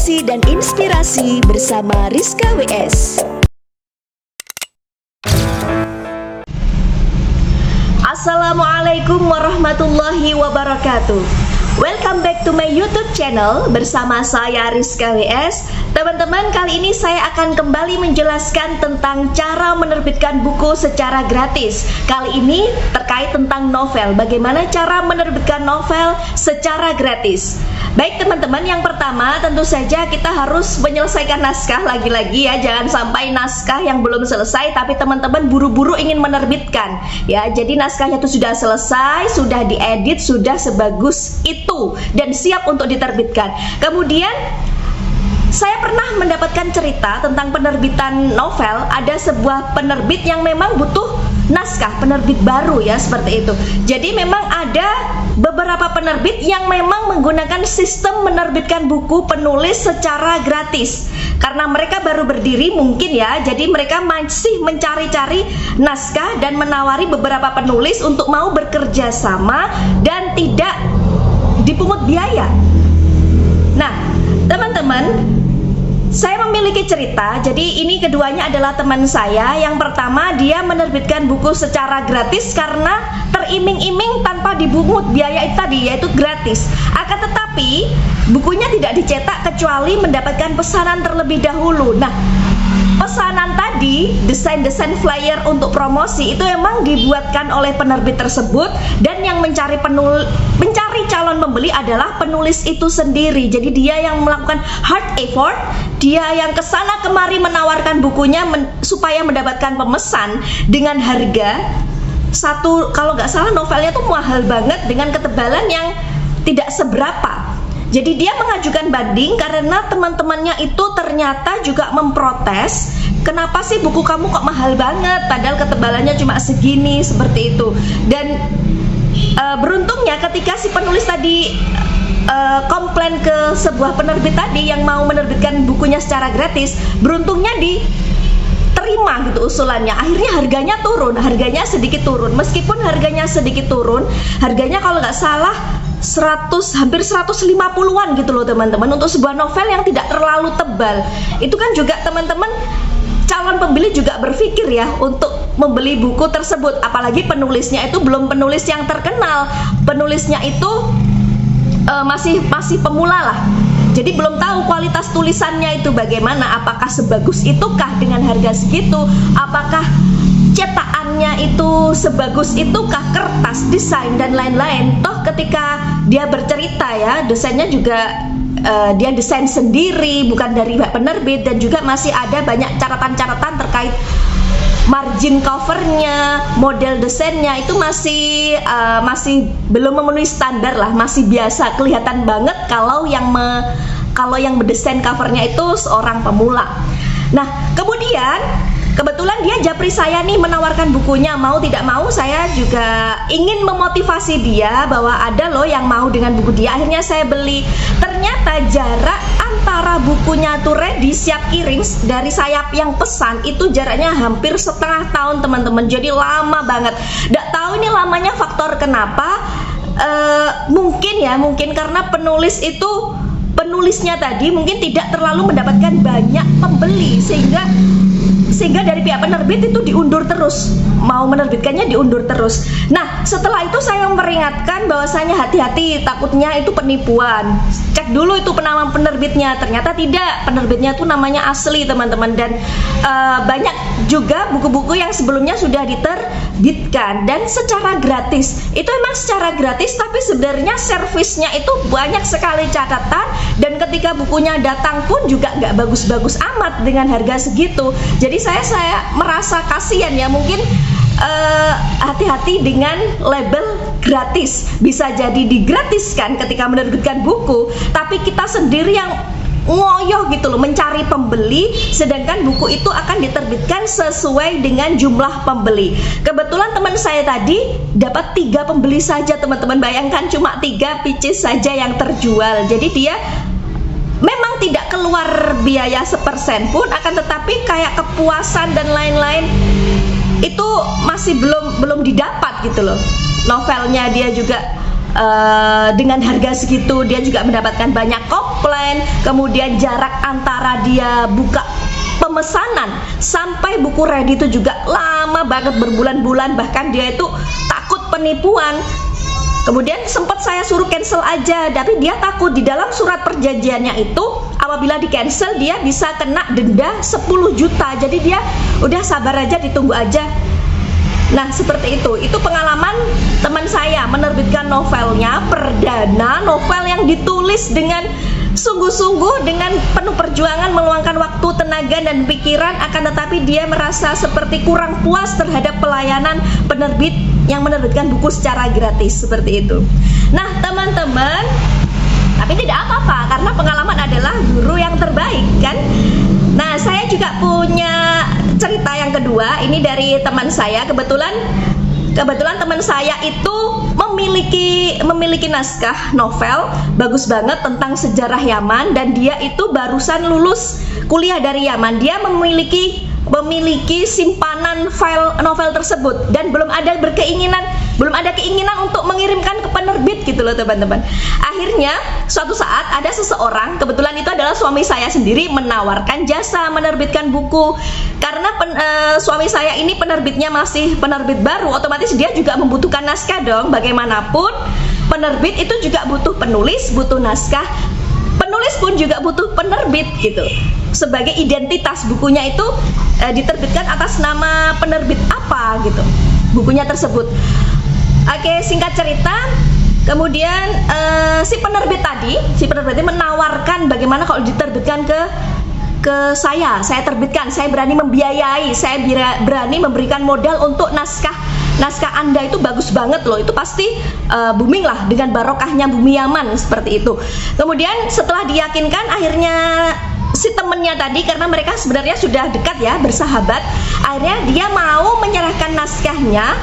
Motivasi dan inspirasi bersama Rizka WS. Assalamualaikum warahmatullahi wabarakatuh. Welcome back to my YouTube channel bersama saya Rizka WS. Teman-teman, kali ini saya akan kembali menjelaskan tentang cara menerbitkan buku secara gratis. Kali ini terkait tentang novel, bagaimana cara menerbitkan novel secara gratis. Baik teman-teman, yang pertama tentu saja kita harus menyelesaikan naskah. Lagi-lagi ya, jangan sampai naskah yang belum selesai tapi teman-teman buru-buru ingin menerbitkan ya. Jadi naskahnya itu sudah selesai, sudah diedit, sudah sebagus itu dan siap untuk diterbitkan. Kemudian saya pernah mendapatkan cerita tentang penerbitan novel. Ada sebuah penerbit yang memang butuh naskah, penerbit baru ya, seperti itu. Jadi memang ada beberapa penerbit yang memang menggunakan sistem menerbitkan buku penulis secara gratis. Karena mereka baru berdiri mungkin ya, jadi mereka masih mencari-cari naskah dan menawari beberapa penulis untuk mau bekerja sama dan tidak dipungut biaya. Nah, teman-teman, saya memiliki cerita. Jadi ini keduanya adalah teman saya. Yang pertama, dia menerbitkan buku secara gratis karena teriming-iming tanpa dipungut biaya itu tadi, yaitu gratis. Akan tetapi bukunya tidak dicetak kecuali mendapatkan pesanan terlebih dahulu. Nah, pesanan tadi, desain-desain flyer untuk promosi itu memang dibuatkan oleh penerbit tersebut, dan yang mencari calon pembeli adalah penulis itu sendiri. Jadi dia yang melakukan hard effort, dia yang kesana kemari menawarkan bukunya supaya mendapatkan pemesan dengan harga satu, kalau nggak salah novelnya tuh mahal banget dengan ketebalan yang tidak seberapa. Jadi dia mengajukan banding karena teman-temannya itu ternyata juga memprotes, kenapa sih buku kamu kok mahal banget padahal ketebalannya cuma segini, seperti itu. Dan beruntungnya ketika si penulis tadi komplain ke sebuah penerbit tadi yang mau menerbitkan bukunya secara gratis, beruntungnya diterima gitu usulannya. Akhirnya harganya turun, harganya sedikit turun. Meskipun harganya sedikit turun, harganya kalau nggak salah hampir 150-an gitu loh teman-teman, untuk sebuah novel yang tidak terlalu tebal. Itu kan juga teman-teman, calon pembeli juga berpikir ya untuk membeli buku tersebut, apalagi penulisnya itu belum penulis yang terkenal, penulisnya itu masih pemula lah. Jadi belum tahu kualitas tulisannya itu bagaimana, apakah sebagus itukah dengan harga segitu, apakah cetakannya itu sebagus itukah, kertas, desain dan lain-lain. Toh ketika dia bercerita ya, desainnya juga dia desain sendiri, bukan dari penerbit, dan juga masih ada banyak catatan-catatan terkait margin covernya, model desainnya itu masih belum memenuhi standar lah, masih biasa, kelihatan banget kalau yang mendesain covernya itu seorang pemula. Nah, kemudian kebetulan dia japri saya nih menawarkan bukunya. Mau tidak mau saya juga ingin memotivasi dia bahwa ada loh yang mau dengan buku dia. Akhirnya saya beli. Ternyata jarak antara bukunya tuh ready siap kirim dari saya yang pesan itu jaraknya hampir setengah tahun teman-teman. Jadi lama banget. Nggak tahu ini lamanya faktor kenapa. Mungkin karena penulisnya tadi mungkin tidak terlalu mendapatkan banyak pembeli, sehingga dari pihak penerbit itu diundur terus, mau menerbitkannya diundur terus. Nah, setelah itu saya memperingatkan bahwasanya hati-hati, takutnya itu penipuan. Cek dulu itu nama penerbitnya, ternyata tidak, penerbitnya itu namanya asli teman-teman. Dan banyak juga buku-buku yang sebelumnya sudah diterbitkan dan secara gratis. Itu memang secara gratis, tapi sebenarnya servisnya itu banyak sekali catatan, dan ketika bukunya datang pun juga nggak bagus-bagus amat dengan harga segitu. Jadi saya merasa kasihan ya, mungkin hati-hati dengan label gratis. Bisa jadi digratiskan ketika menerbitkan buku, tapi kita sendiri yang ngoyoh gitu loh mencari pembeli, sedangkan buku itu akan diterbitkan sesuai dengan jumlah pembeli. Kebetulan teman saya tadi dapat 3 pembeli saja teman-teman, bayangkan cuma 3 pieces saja yang terjual. Jadi dia memang tidak keluar biaya sepersen pun, akan tetapi kayak kepuasan dan lain-lain itu masih belum didapat gitu loh. Novelnya dia juga dengan harga segitu dia juga mendapatkan banyak komplain. Kemudian jarak antara dia buka pemesanan sampai buku ready itu juga lama banget, berbulan-bulan, bahkan dia itu takut penipuan. Kemudian sempat saya suruh cancel aja, tapi dia takut. Di dalam surat perjanjiannya itu apabila di cancel dia bisa kena denda 10 juta. Jadi dia udah sabar aja, ditunggu aja. Nah seperti itu pengalaman teman saya menerbitkan novelnya perdana, novel yang ditulis dengan sungguh-sungguh, dengan penuh perjuangan, meluangkan waktu, tenaga, dan pikiran, akan tetapi dia merasa seperti kurang puas terhadap pelayanan penerbit yang menerbitkan buku secara gratis, seperti itu. Nah teman-teman, tapi tidak apa-apa karena pengalaman adalah guru yang terbaik kan. Nah saya juga punya cerita yang kedua, ini dari teman saya. Kebetulan teman saya itu memiliki naskah novel bagus banget tentang sejarah Yaman, dan dia itu barusan lulus kuliah dari Yaman. Dia memiliki simpanan file novel tersebut dan belum ada keinginan untuk mengirimkan ke penerbit gitu loh teman-teman. Akhirnya suatu saat ada seseorang, kebetulan itu adalah suami saya sendiri, menawarkan jasa menerbitkan buku. Karena suami saya ini penerbitnya masih penerbit baru, otomatis dia juga membutuhkan naskah dong. Bagaimanapun penerbit itu juga butuh penulis, butuh naskah. Penulis pun juga butuh penerbit gitu. Sebagai identitas bukunya itu diterbitkan atas nama penerbit apa gitu bukunya tersebut. Oke, singkat cerita, kemudian si penerbit tadi menawarkan bagaimana kalau diterbitkan ke saya terbitkan, saya berani membiayai, saya berani memberikan modal untuk naskah Anda itu bagus banget loh, itu pasti booming lah dengan barokahnya bumi Yaman, seperti itu. Kemudian setelah diyakinkan, akhirnya si temennya tadi, karena mereka sebenarnya sudah dekat ya, bersahabat, akhirnya dia mau menyerahkan naskahnya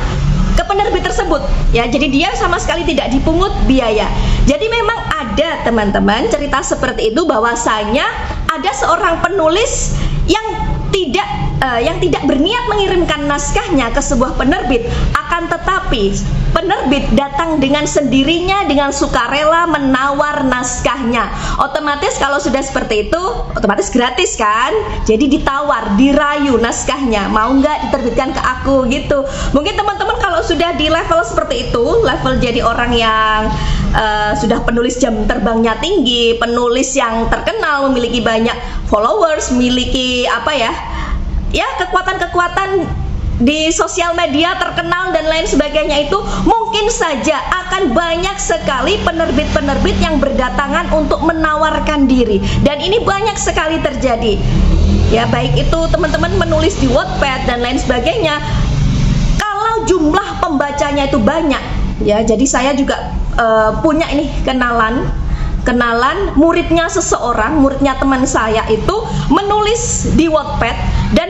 ke penerbit tersebut ya. Jadi dia sama sekali tidak dipungut biaya. Jadi memang ada teman-teman cerita seperti itu, bahwasanya ada seorang penulis yang tidak berniat mengirimkan naskahnya ke sebuah penerbit, akan tetapi penerbit datang dengan sendirinya, dengan sukarela menawar naskahnya. Otomatis kalau sudah seperti itu, otomatis gratis kan. Jadi ditawar, dirayu naskahnya, mau nggak diterbitkan ke aku gitu. Mungkin teman-teman kalau sudah di level seperti itu, level jadi orang yang sudah penulis jam terbangnya tinggi, penulis yang terkenal, memiliki banyak followers, memiliki kekuatan di sosial media, terkenal dan lain sebagainya, itu mungkin saja akan banyak sekali penerbit-penerbit yang berdatangan untuk menawarkan diri, dan ini banyak sekali terjadi ya, baik itu teman-teman menulis di Wattpad dan lain sebagainya. Kalau jumlah pembacanya itu banyak ya, jadi saya juga punya ini kenalan muridnya teman saya itu menulis di Wattpad, dan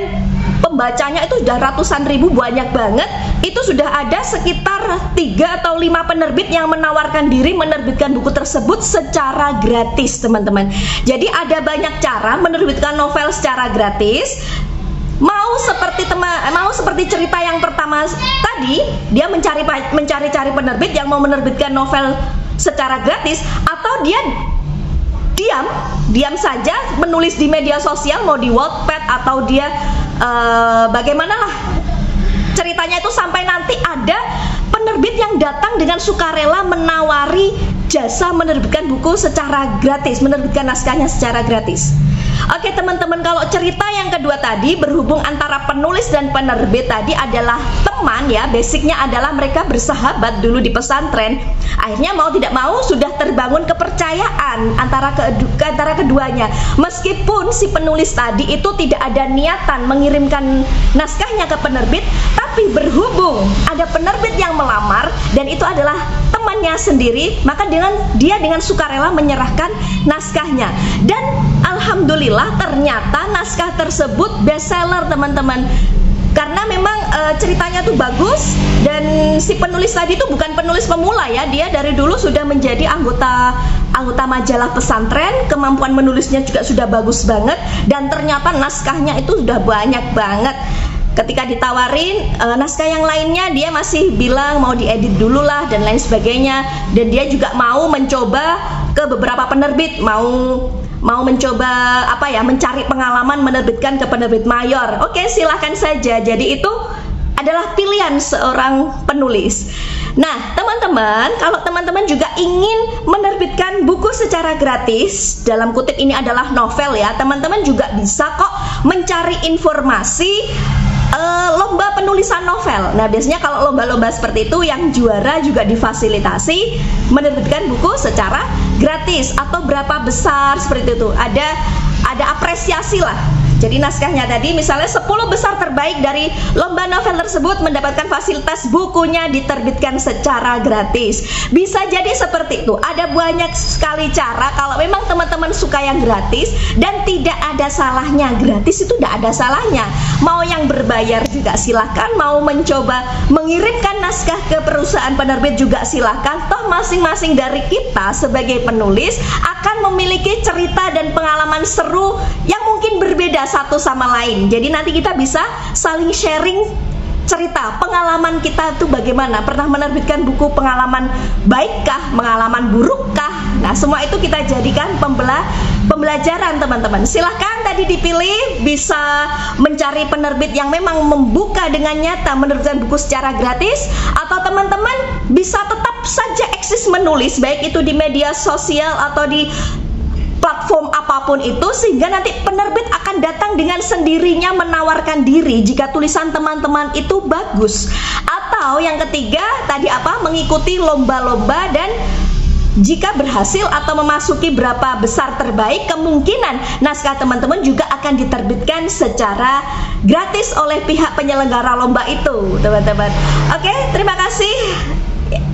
pembacanya itu sudah ratusan ribu, banyak banget. Itu sudah ada sekitar 3 atau 5 penerbit yang menawarkan diri menerbitkan buku tersebut secara gratis, teman-teman. Jadi ada banyak cara menerbitkan novel secara gratis. Mau seperti cerita yang pertama tadi, dia mencari-cari penerbit yang mau menerbitkan novel secara gratis, atau dia diam saja menulis di media sosial, mau di Wattpad atau dia bagaimanalah ceritanya itu, sampai nanti ada penerbit yang datang dengan sukarela menawari jasa menerbitkan buku secara gratis, menerbitkan naskahnya secara gratis. Oke teman-teman, kalau cerita yang kedua tadi, berhubung antara penulis dan penerbit tadi adalah teman ya, basicnya adalah mereka bersahabat dulu di pesantren. Akhirnya mau tidak mau sudah terbangun kepercayaan antara keduanya. Meskipun si penulis tadi itu tidak ada niatan mengirimkan naskahnya ke penerbit, tapi berhubung ada penerbit yang melamar dan itu adalah temannya sendiri, maka dia dengan sukarela menyerahkan naskahnya. Dan alhamdulillah ternyata naskah tersebut bestseller teman-teman, karena memang ceritanya tuh bagus, dan si penulis tadi itu bukan penulis pemula ya, dia dari dulu sudah menjadi anggota majalah pesantren, kemampuan menulisnya juga sudah bagus banget, dan ternyata naskahnya itu sudah banyak banget. ketika ditawarin naskah yang lainnya, dia masih bilang mau diedit dulu lah dan lain sebagainya. Dan dia juga mau mencoba ke beberapa penerbit, mau mencoba mencari pengalaman menerbitkan ke penerbit mayor. Oke, silahkan saja. Jadi itu adalah pilihan seorang penulis. Nah, teman-teman, kalau teman-teman juga ingin menerbitkan buku secara gratis, dalam kutip ini adalah novel ya, teman-teman juga bisa kok mencari informasi lomba penulisan novel. Nah, biasanya kalau lomba-lomba seperti itu yang juara juga difasilitasi menerbitkan buku secara gratis atau berapa besar seperti itu. Ada apresiasi lah. Jadi naskahnya tadi misalnya 10 besar terbaik dari lomba novel tersebut mendapatkan fasilitas bukunya diterbitkan secara gratis. Bisa jadi seperti itu. Ada banyak sekali cara. Kalau memang teman-teman suka yang gratis dan tidak ada salahnya, gratis itu tidak ada salahnya. Mau yang berbayar juga silahkan, mau mencoba mengirimkan naskah ke perusahaan penerbit juga silahkan. Toh masing-masing dari kita sebagai penulis akan memiliki cerita dan pengalaman seru yang mungkin berbeda satu sama lain. Jadi nanti kita bisa saling sharing cerita, pengalaman kita tuh bagaimana, pernah menerbitkan buku pengalaman baikkah, pengalaman burukkah. Nah, semua itu kita jadikan pembelajaran teman-teman. Silahkan tadi dipilih, bisa mencari penerbit yang memang membuka dengan nyata menerbitkan buku secara gratis, atau teman-teman bisa tetap saja eksis menulis, baik itu di media sosial atau di platform apapun itu, sehingga nanti penerbit akan datang dengan sendirinya menawarkan diri jika tulisan teman-teman itu bagus. Atau yang ketiga tadi mengikuti lomba-lomba, dan jika berhasil atau memasuki berapa besar terbaik, kemungkinan naskah teman-teman juga akan diterbitkan secara gratis oleh pihak penyelenggara lomba itu, teman-teman. Oke, terima kasih.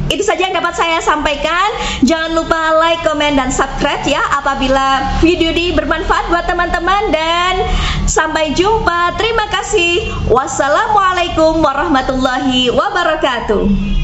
Itu saja yang dapat saya sampaikan. Jangan lupa like, komen, dan subscribe ya apabila video ini bermanfaat buat teman-teman. Dan sampai jumpa. Terima kasih. Wassalamualaikum warahmatullahi wabarakatuh.